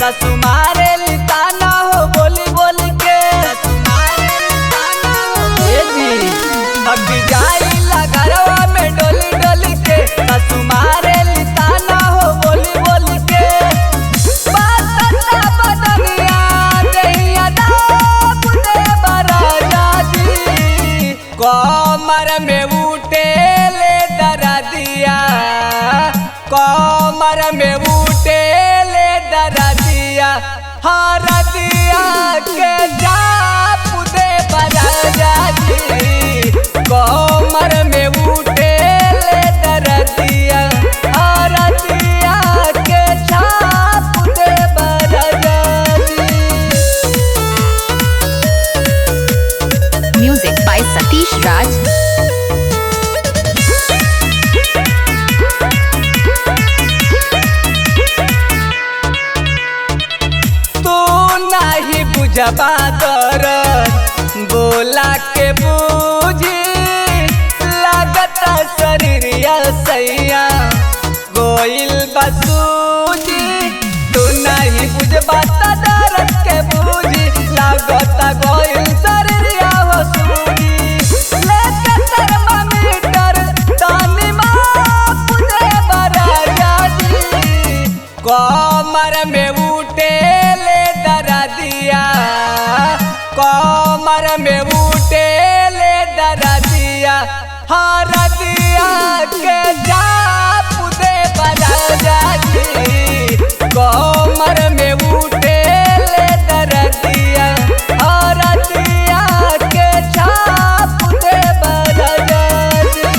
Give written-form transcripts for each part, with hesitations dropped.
सासू मारे लिताना हो बोली बोली के। अब जाई घरवा में डोली डोली के सासू मारे लिताना हो बोली बोली के। बदनिया दहिया दाप दे बराजा जी कमर में उठे ले दरा दिया कमर में उठे ले दरा दिया हर दिया के जाप दे बराजा जी कमर में उठे ले दरा दिया हर दिया के छाप दे बराजा जी। Music by Satish Raj. बुझबा कर बोला के बूझी लागता शरीरिया सैया गोइल बसूजी। तू नहीं बुझबा दर्द के बूझी लागता गोइल शरीरिया हो सूजी। लेके थर्मामीटर तानी माप दे बराजा जी कमर में उठे ले दरा दिया कमर में उठे ले दरा दिया हर दिया के जाप दे बराजा जी कमर में उठे ले दरा दिया हर दिया के छाप दे बराजा जी।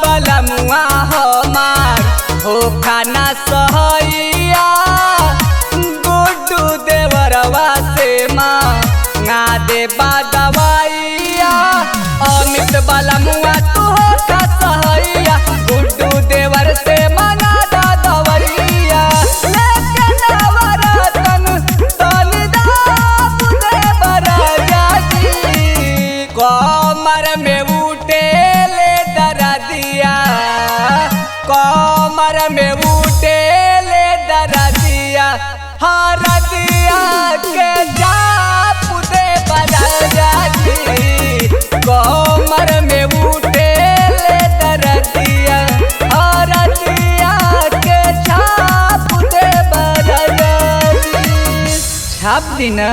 बलमुआ हमार हो खाना सहैया गुड्डू देवरवा से मांगा दे दवाइया। अमित बलमुआ तू हो का सहैया गुड्डू देवर से मांगा दा दवाइया। लेके नवरतन तनी दाप दे बराजा जी कमर में उठे कमर में उठे ले दरा दिया हर दिया के जाप दे बराजा जी कमर में उठे ले दरा दिया हर दिया के छाप दे बराजा जी। छाप दी ना।